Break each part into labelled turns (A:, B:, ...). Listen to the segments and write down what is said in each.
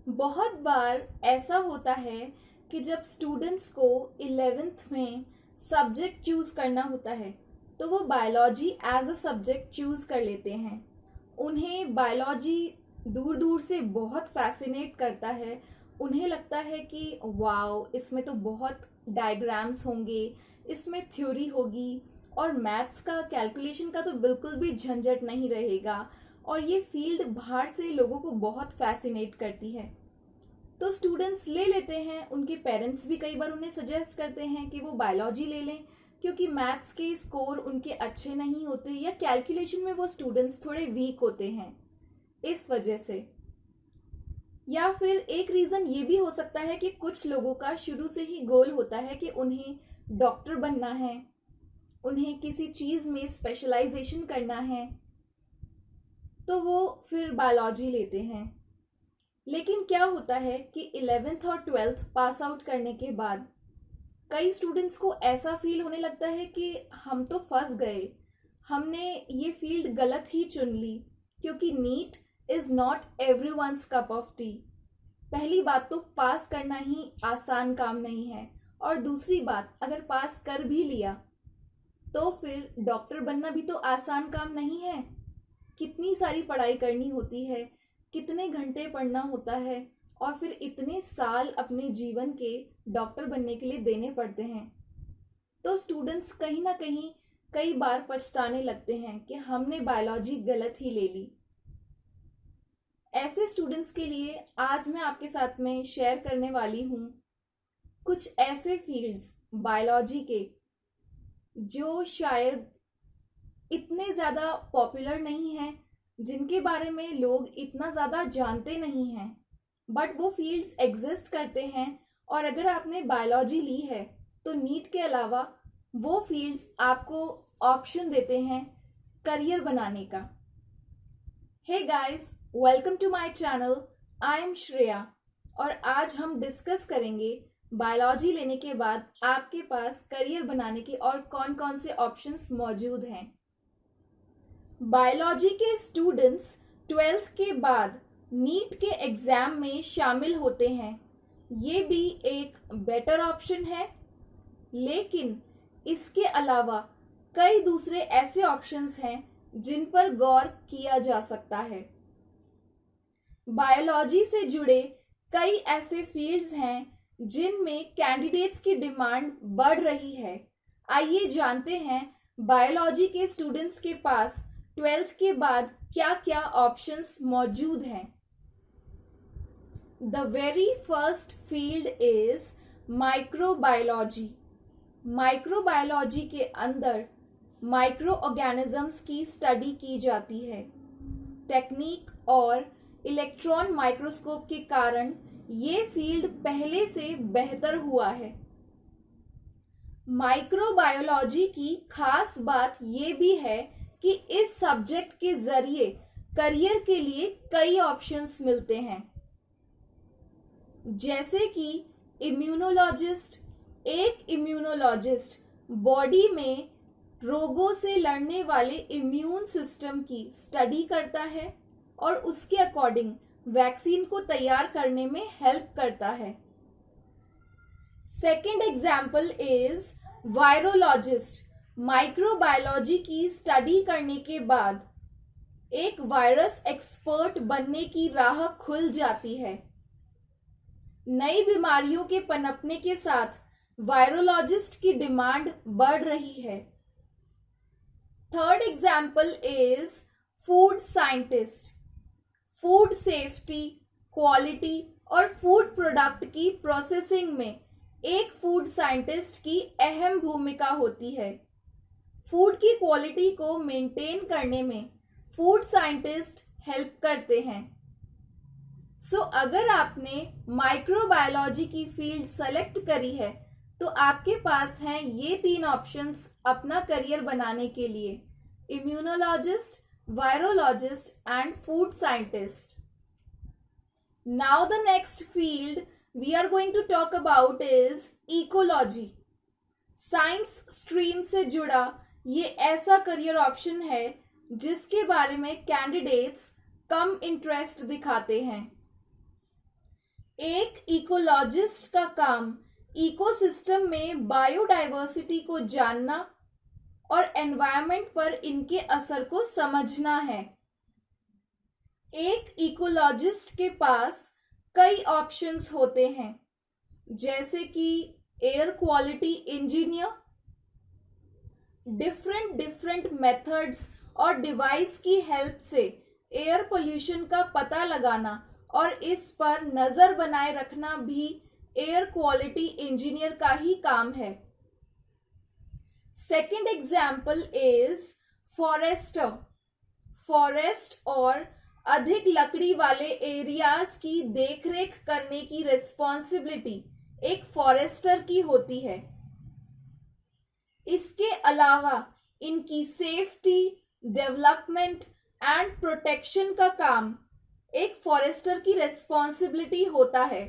A: बहुत बार ऐसा होता है कि जब स्टूडेंट्स को 11th में सब्जेक्ट चूज़ करना होता है तो वो biology as a subject choose कर लेते हैं। उन्हें बायोलॉजी दूर दूर से बहुत फैसिनेट करता है। उन्हें लगता है कि वाओ, इसमें तो बहुत डायग्राम्स होंगे, इसमें थ्योरी होगी और मैथ्स का कैलकुलेशन का तो बिल्कुल भी झंझट नहीं रहेगा। और ये फील्ड बाहर से लोगों को बहुत फैसिनेट करती है। तो स्टूडेंट्स ले लेते हैं। उनके पेरेंट्स भी कई बार उन्हें सजेस्ट करते हैं कि वो बायोलॉजी ले लें, क्योंकि मैथ्स के स्कोर उनके अच्छे नहीं होते या कैलकुलेशन में वो स्टूडेंट्स थोड़े वीक होते हैं, इस वजह से। या फिर एक रीज़न ये भी हो सकता है कि कुछ लोगों का शुरू से ही गोल होता है कि उन्हें डॉक्टर बनना है, उन्हें किसी चीज़ में स्पेशलाइजेशन करना है, तो वो फिर बायोलॉजी लेते हैं। लेकिन क्या होता है कि 11th और 12th पास आउट करने के बाद कई स्टूडेंट्स को ऐसा फील होने लगता है कि हम तो फंस गए, हमने ये फील्ड गलत ही चुन ली, क्योंकि NEET is not everyone's cup of tea. पहली बात तो पास करना ही आसान काम नहीं है, और दूसरी बात अगर पास कर भी लिया तो फिर डॉक्टर बनना भी तो आसान काम नहीं है। कितनी सारी पढ़ाई करनी होती है, कितने घंटे पढ़ना होता है, और फिर इतने साल अपने जीवन के डॉक्टर बनने के लिए देने पड़ते हैं। तो स्टूडेंट्स कहीं ना कहीं कई बार पछताने लगते हैं कि हमने बायोलॉजी गलत ही ले ली। ऐसे स्टूडेंट्स के लिए आज मैं आपके साथ में शेयर करने वाली हूँ कुछ ऐसे फील्ड्स बायोलॉजी के जो शायद इतने ज़्यादा पॉपुलर नहीं हैं, जिनके बारे में लोग इतना ज़्यादा जानते नहीं हैं, बट वो फील्ड्स एग्जिस्ट करते हैं। और अगर आपने बायोलॉजी ली है तो नीट के अलावा वो फील्ड्स आपको ऑप्शन देते हैं करियर बनाने का। Hey guys, welcome to my channel. I am Shreya, और आज हम डिस्कस करेंगे बायोलॉजी लेने के बाद आपके पास करियर बनाने के और कौन कौन से ऑप्शंस मौजूद हैं। बायोलॉजी के स्टूडेंट्स 12th के बाद नीट के एग्ज़ाम में शामिल होते हैं। ये भी एक बेटर ऑप्शन है, लेकिन इसके अलावा कई दूसरे ऐसे ऑप्शंस हैं जिन पर गौर किया जा सकता है। बायोलॉजी से जुड़े कई ऐसे फील्ड्स हैं जिनमें कैंडिडेट्स की डिमांड बढ़ रही है। आइए जानते हैं बायोलॉजी के स्टूडेंट्स के पास 12th के बाद क्या क्या ऑप्शंस मौजूद हैं। The very first field is microbiology. Microbiology के अंदर माइक्रो ऑर्गेनिजम्स की स्टडी की जाती है। टेक्निक और इलेक्ट्रॉन माइक्रोस्कोप के कारण ये फील्ड पहले से बेहतर हुआ है। माइक्रोबायोलॉजी की खास बात ये भी है कि इस सब्जेक्ट के जरिए करियर के लिए कई ऑप्शंस मिलते हैं, जैसे कि इम्यूनोलॉजिस्ट। एक इम्यूनोलॉजिस्ट बॉडी में रोगों से लड़ने वाले इम्यून सिस्टम की स्टडी करता है और उसके अकॉर्डिंग वैक्सीन को तैयार करने में हेल्प करता है। Second example is virologist. Microbiology की स्टडी करने के बाद एक वायरस एक्सपर्ट बनने की राह खुल जाती है। नई बीमारियों के पनपने के साथ वायरोलॉजिस्ट की डिमांड बढ़ रही है। Third example is food scientist. Food safety, quality और फूड प्रोडक्ट की प्रोसेसिंग में एक फूड साइंटिस्ट की अहम भूमिका होती है। फूड की क्वालिटी को मेंटेन करने में फूड साइंटिस्ट हेल्प करते हैं। सो अगर आपने माइक्रोबायोलॉजी की फील्ड सेलेक्ट करी है तो आपके पास हैं ये 3 ऑप्शंस अपना करियर बनाने के लिए: immunologist, virologist and food scientist. Now the next field we are going to talk about is ecology. Science stream से जुड़ा ये ऐसा करियर ऑप्शन है जिसके बारे में कैंडिडेट्स कम इंटरेस्ट दिखाते हैं। एक इकोलॉजिस्ट का काम इकोसिस्टम में बायोडाइवर्सिटी को जानना और एनवायरनमेंट पर इनके असर को समझना है। एक इकोलॉजिस्ट के पास कई ऑप्शंस होते हैं, जैसे कि air quality engineer, different methods और डिवाइस की हेल्प से एयर पोल्यूशन का पता लगाना और इस पर नजर बनाए रखना भी एयर क्वालिटी इंजीनियर का ही काम है। Second example is forester. Forest और अधिक लकड़ी वाले एरियाज की देखरेख करने की रिस्पॉन्सिबिलिटी एक फॉरेस्टर की होती है। इसके अलावा इनकी सेफ्टी, डेवलपमेंट एंड प्रोटेक्शन का काम एक फॉरेस्टर की रिस्पॉन्सिबिलिटी होता है।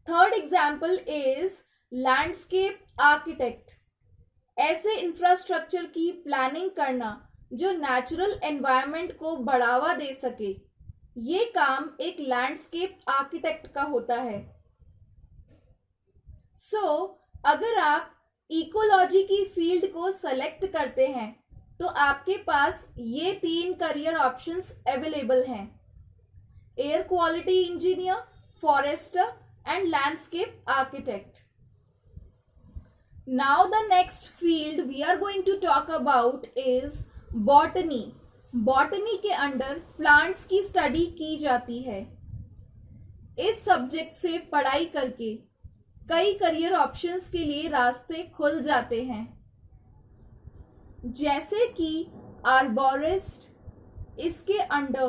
A: Third example is landscape architect. ऐसे इंफ्रास्ट्रक्चर की प्लानिंग करना जो नेचुरल एनवायरनमेंट को बढ़ावा दे सके, ये काम एक लैंडस्केप आर्किटेक्ट का होता है। अगर आप इकोलॉजी की फील्ड को सेलेक्ट करते हैं तो आपके पास ये 3 करियर ऑप्शंस अवेलेबल हैं: air quality engineer, forester and landscape architect. Now the next field we are going to talk about is botany. Botany के अंडर प्लांट्स की स्टडी की जाती है। इस सब्जेक्ट से पढ़ाई करके कई करियर ऑप्शंस के लिए रास्ते खुल जाते हैं, जैसे कि आर्बोरिस्ट। इसके अंडर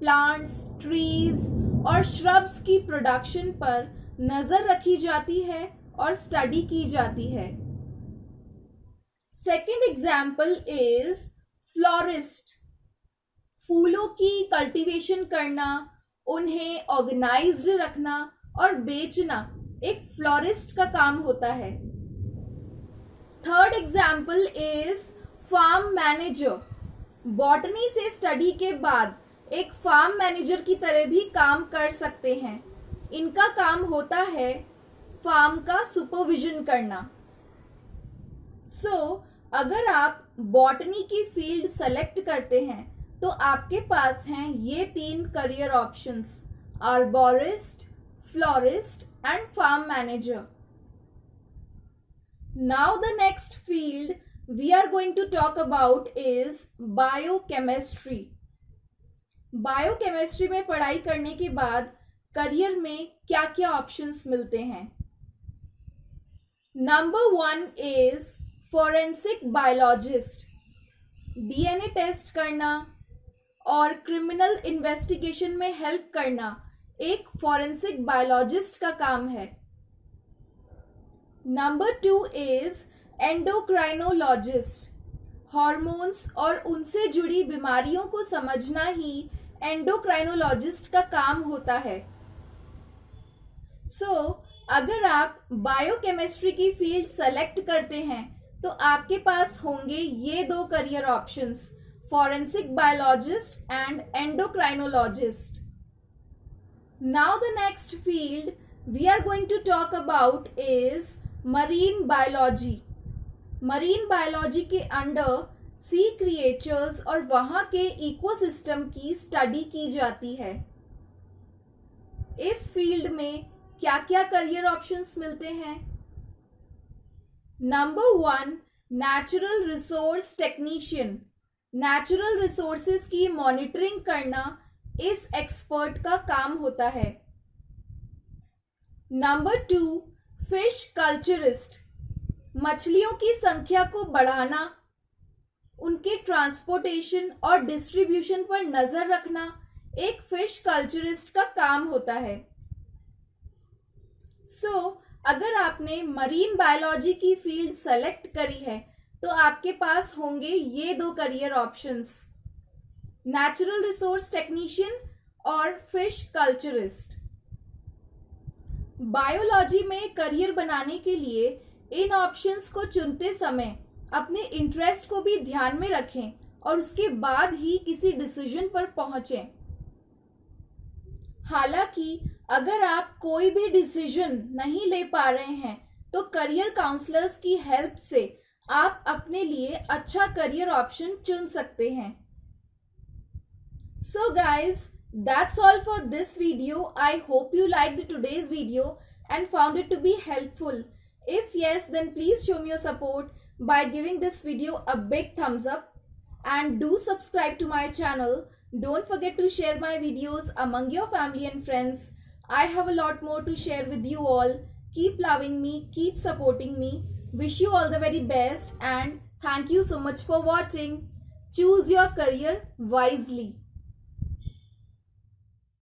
A: प्लांट्स, ट्रीज और श्रब्स की प्रोडक्शन पर नजर रखी जाती है और स्टडी की जाती है। Second example is florist. फूलों की कल्टीवेशन करना, उन्हें ऑर्गेनाइज्ड रखना और बेचना एक फ्लोरिस्ट का काम होता है। Third example is farm manager. Botany से स्टडी के बाद एक फार्म मैनेजर की तरह भी काम कर सकते हैं। इनका काम होता है फार्म का सुपरविजन करना। अगर आप बॉटनी की फील्ड सेलेक्ट करते हैं तो आपके पास हैं ये 3 career options: आर्बोरिस्ट, florist and farm manager. Now the next field we are going to talk about is biochemistry. Biochemistry में पढ़ाई करने के बाद करियर में क्या क्या ऑप्शंस मिलते हैं? Number 1 is forensic biologist. DNA test करना और क्रिमिनल इन्वेस्टिगेशन में हेल्प करना एक फोरेंसिक बायोलॉजिस्ट का काम है। Number 2 is endocrinologist. हार्मोन्स और उनसे जुड़ी बीमारियों को समझना ही एंडोक्राइनोलॉजिस्ट का काम होता है। अगर आप बायोकेमिस्ट्री की फील्ड सेलेक्ट करते हैं तो आपके पास होंगे ये 2 career options: forensic biologist and endocrinologist. Now the next field we are going to talk about is marine biology. Marine biology के अंडर सी क्रिएचर्स और वहां के इकोसिस्टम की स्टडी की जाती है। इस फील्ड में क्या क्या करियर ऑप्शंस मिलते हैं? Number 1 natural resource technician. Natural resources की मॉनिटरिंग करना इस एक्सपर्ट का काम होता है। Number 2 fish culturist. मछलियों की संख्या को बढ़ाना, उनके ट्रांसपोर्टेशन और डिस्ट्रीब्यूशन पर नजर रखना एक फिश कल्चरिस्ट का काम होता है। अगर आपने मरीन बायोलॉजी की फील्ड सेलेक्ट करी है तो आपके पास होंगे ये 2 career options: natural resource technician और फिश कल्चरिस्ट। बायोलॉजी में करियर बनाने के लिए इन ऑप्शंस को चुनते समय अपने इंटरेस्ट को भी ध्यान में रखें और उसके बाद ही किसी डिसीजन पर पहुंचें। हालांकि अगर आप कोई भी डिसीजन नहीं ले पा रहे हैं तो करियर काउंसलर्स की हेल्प से आप अपने लिए अच्छा करियर ऑप्शन चुन सकते हैं. So guys, that's all for this video. I hope you liked today's video and found it to be helpful. If yes, then please show me your support by giving this video a big thumbs up and do subscribe to my channel. Don't forget to share my videos among your family and friends. I have a lot more to share with you all. Keep loving me, keep supporting me. Wish you all the very best and thank you so much for watching. Choose your career wisely.